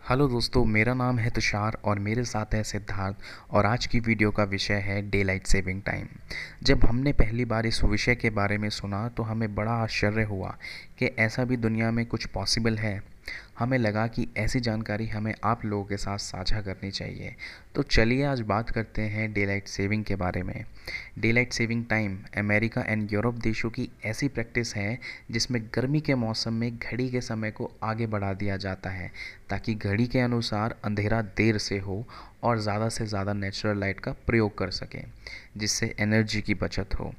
Hello दोस्तों, मेरा नाम है तुषार और मेरे साथ है सिद्धार्थ। और आज की वीडियो का विषय है डे लाइट सेविंग टाइम। जब हमने पहली बार इस विषय के बारे में सुना तो हमें बड़ा आश्चर्य हुआ कि ऐसा भी दुनिया में कुछ पॉसिबल है। हमें लगा कि ऐसी जानकारी हमें आप लोगों के साथ साझा करनी चाहिए। तो चलिए आज बात करते हैं डे लाइट सेविंग के बारे में। Day light saving time America and Europe देशों की ऐसी प्रैक्टिस है जिसमें गर्मी के मौसम में घड़ी के समय को आगे बढ़ा दिया जाता है ताकि घड़ी के अनुसार अंधेरा देर से हो और ज़्यादा से ज़्यादा नेचुरल लाइट का प्रयोग कर सकें, जिससे एनर्जी की बचत हो।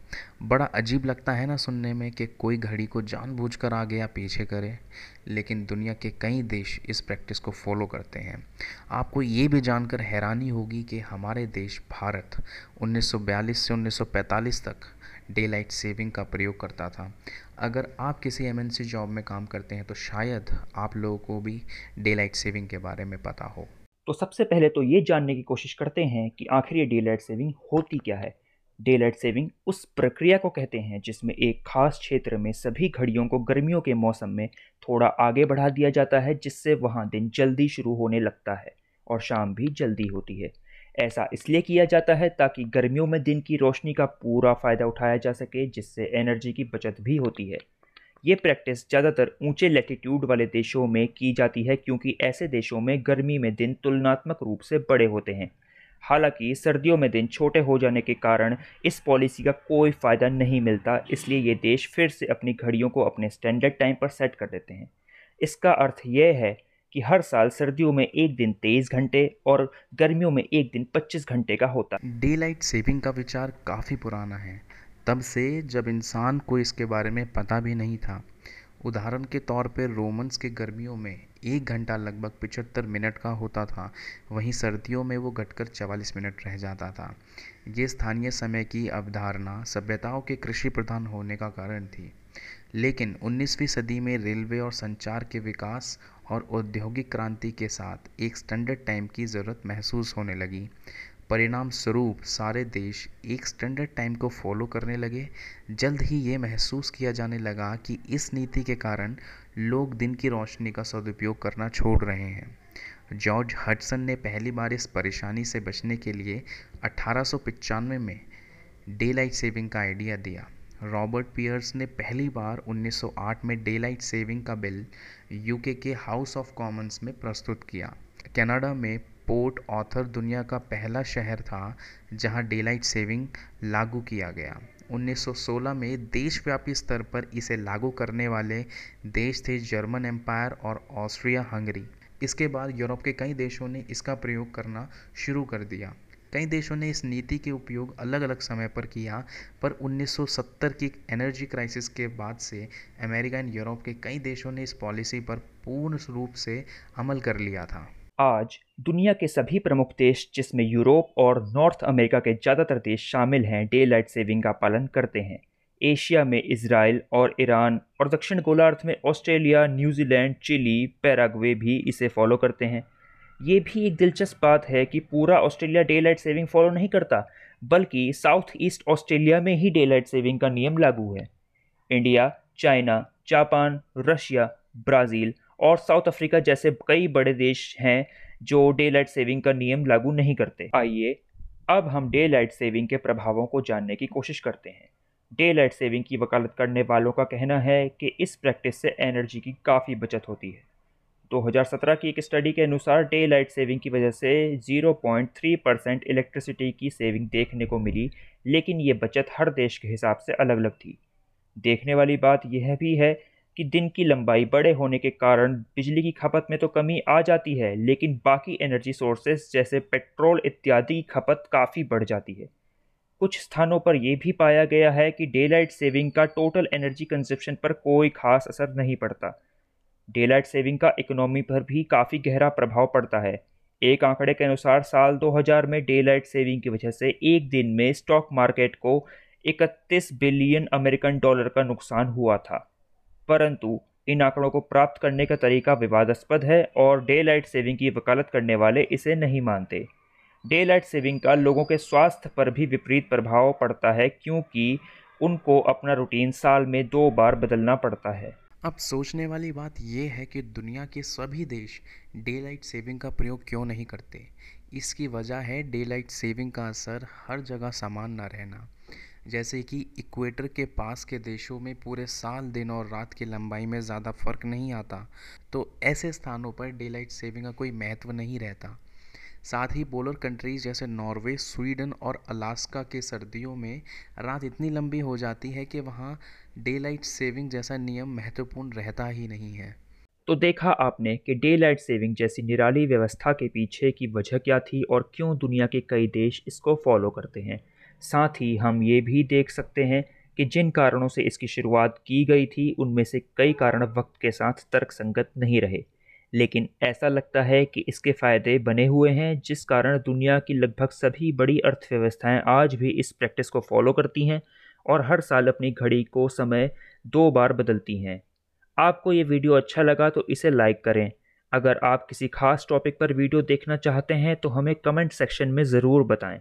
बड़ा अजीब लगता है ना सुनने में कि कोई घड़ी को जानबूझकर आगे या पीछे करे, लेकिन दुनिया के कई देश इस प्रैक्टिस को फॉलो करते हैं। आपको ये भी जानकर हैरानी होगी कि हमारे देश भारत 1942 से 1945 तक डे लाइट सेविंग का प्रयोग करता था। अगर आप किसी एमएनसी जॉब में काम करते हैं तो शायद आप लोगों को भी डे लाइट सेविंग के बारे में पता हो। तो सबसे पहले तो ये जानने की कोशिश करते हैं कि आखिर ये डे लाइट सेविंग होती क्या है। डे लाइट सेविंग उस प्रक्रिया को कहते हैं जिसमें एक खास क्षेत्र में सभी घड़ियों को गर्मियों के मौसम में थोड़ा आगे बढ़ा दिया जाता है, जिससे वहाँ दिन जल्दी शुरू होने लगता है और शाम भी जल्दी होती है। ऐसा इसलिए किया जाता है ताकि गर्मियों में दिन की रोशनी का पूरा फ़ायदा उठाया जा सके, जिससे एनर्जी की बचत भी होती है। ये प्रैक्टिस ज़्यादातर ऊंचे लैटिट्यूड वाले देशों में की जाती है, क्योंकि ऐसे देशों में गर्मी में दिन तुलनात्मक रूप से बड़े होते हैं। हालांकि सर्दियों में दिन छोटे हो जाने के कारण इस पॉलिसी का कोई फ़ायदा नहीं मिलता, इसलिए ये देश फिर से अपनी घड़ियों को अपने स्टैंडर्ड टाइम पर सेट कर देते हैं। इसका अर्थ यह है कि हर साल सर्दियों में एक दिन 23 घंटे और गर्मियों में एक दिन 25 घंटे का होता है। डे लाइट सेविंग का विचार काफ़ी पुराना है, तब से जब इंसान को इसके बारे में पता भी नहीं था। उदाहरण के तौर पर रोमन्स के गर्मियों में 1 घंटा लगभग 75 मिनट का होता था, वहीं सर्दियों में वो घटकर 44 मिनट रह जाता था। ये स्थानीय समय की अवधारणा सभ्यताओं के कृषि प्रधान होने का कारण थी। लेकिन 19वीं सदी में रेलवे और संचार के विकास और औद्योगिक क्रांति के साथ एक स्टैंडर्ड टाइम की ज़रूरत महसूस होने लगी। परिणाम स्वरूप सारे देश एक स्टैंडर्ड टाइम को फॉलो करने लगे। जल्द ही ये महसूस किया जाने लगा कि इस नीति के कारण लोग दिन की रोशनी का सदुपयोग करना छोड़ रहे हैं। जॉर्ज हडसन ने पहली बार इस परेशानी से बचने के लिए 1895 में डे लाइट सेविंग का आइडिया दिया। रॉबर्ट पियर्स ने पहली बार 1908 में डे लाइट सेविंग का बिल यूके के हाउस ऑफ कॉमन्स में प्रस्तुत किया। कनाडा में पोर्ट ऑथर दुनिया का पहला शहर था जहां डे लाइट सेविंग लागू किया गया। 1916 में देशव्यापी स्तर पर इसे लागू करने वाले देश थे जर्मन एम्पायर और ऑस्ट्रिया हंगरी। इसके बाद यूरोप के कई देशों ने इसका प्रयोग करना शुरू कर दिया। कई देशों ने इस नीति के उपयोग अलग अलग समय पर किया, पर 1970 की एनर्जी क्राइसिस के बाद से अमेरिका एंड यूरोप के कई देशों ने इस पॉलिसी पर पूर्ण रूप से अमल कर लिया था। आज दुनिया के सभी प्रमुख देश, जिसमें यूरोप और नॉर्थ अमेरिका के ज़्यादातर देश शामिल हैं, डे लाइट सेविंग का पालन करते हैं। एशिया में इजराइल और ईरान और दक्षिण गोलार्ध में ऑस्ट्रेलिया, न्यूजीलैंड, चिली, पैराग्वे भी इसे फॉलो करते हैं। ये भी एक दिलचस्प बात है कि पूरा Australia day light saving follow नहीं करता, बल्कि साउथ ईस्ट ऑस्ट्रेलिया में ही डे लाइट सेविंग का नियम लागू है। India, China, Japan, Russia, Brazil और साउथ अफ्रीका जैसे कई बड़े देश हैं जो डे लाइट सेविंग का नियम लागू नहीं करते। आइए अब हम डे लाइट सेविंग के प्रभावों को जानने की कोशिश करते हैं। डे लाइट सेविंग की वकालत करने वालों का कहना है कि इस प्रैक्टिस से एनर्जी की काफ़ी बचत होती है। 2017 की एक स्टडी के अनुसार डे लाइट सेविंग की वजह से 0.3% इलेक्ट्रिसिटी की सेविंग देखने को मिली, लेकिन ये बचत हर देश के हिसाब से अलग अलग थी। देखने वाली बात यह भी है कि दिन की लंबाई बड़े होने के कारण बिजली की खपत में तो कमी आ जाती है, लेकिन बाकी एनर्जी सोर्सेस जैसे पेट्रोल इत्यादि की खपत काफ़ी बढ़ जाती है। कुछ स्थानों पर यह भी पाया गया है कि डे लाइट सेविंग का टोटल एनर्जी कंजप्शन पर कोई खास असर नहीं पड़ता। डे लाइट सेविंग का इकोनॉमी पर भी काफ़ी गहरा प्रभाव पड़ता है। एक आंकड़े के अनुसार साल 2000 में डे लाइट सेविंग की वजह से एक दिन में स्टॉक मार्केट को 31 बिलियन अमेरिकन डॉलर का नुकसान हुआ था। परंतु इन आंकड़ों को प्राप्त करने का तरीका विवादास्पद है और डे लाइट सेविंग की वकालत करने वाले इसे नहीं मानते। डे लाइट सेविंग का लोगों के स्वास्थ्य पर भी विपरीत प्रभाव पड़ता है, क्योंकि उनको अपना रूटीन साल में 2 बार बदलना पड़ता है। अब सोचने वाली बात यह है कि दुनिया के सभी देश डे लाइट सेविंग का प्रयोग क्यों नहीं करते। इसकी वजह है डे लाइट सेविंग का असर हर जगह समान न रहना। जैसे कि इक्वेटर के पास के देशों में पूरे साल दिन और रात की लंबाई में ज़्यादा फर्क नहीं आता, तो ऐसे स्थानों पर डे लाइट सेविंग का कोई महत्व नहीं रहता। साथ ही पोलर कंट्रीज जैसे नॉर्वे, स्वीडन और अलास्का के सर्दियों में रात इतनी लंबी हो जाती है कि वहाँ डे लाइट सेविंग जैसा नियम महत्वपूर्ण रहता ही नहीं है। तो देखा आपने कि डे लाइट सेविंग जैसी निराली व्यवस्था के पीछे की वजह क्या थी और क्यों दुनिया के कई देश इसको फॉलो करते हैं। साथ ही हम ये भी देख सकते हैं कि जिन कारणों से इसकी शुरुआत की गई थी उनमें से कई कारण वक्त के साथ तर्कसंगत नहीं रहे, लेकिन ऐसा लगता है कि इसके फ़ायदे बने हुए हैं, जिस कारण दुनिया की लगभग सभी बड़ी अर्थव्यवस्थाएं आज भी इस प्रैक्टिस को फॉलो करती हैं और हर साल अपनी घड़ी को समय 2 बार बदलती हैं। आपको ये वीडियो अच्छा लगा तो इसे लाइक करें। अगर आप किसी खास टॉपिक पर वीडियो देखना चाहते हैं तो हमें कमेंट सेक्शन में ज़रूर बताएं।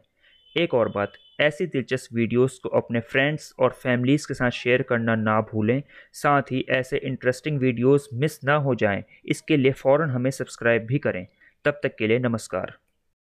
एक और बात, ऐसी दिलचस्प वीडियोस को अपने फ्रेंड्स और फैमिलीज़ के साथ शेयर करना ना भूलें। साथ ही ऐसे इंटरेस्टिंग वीडियोस मिस ना हो जाएं, इसके लिए फ़ौरन हमें सब्सक्राइब भी करें। तब तक के लिए नमस्कार।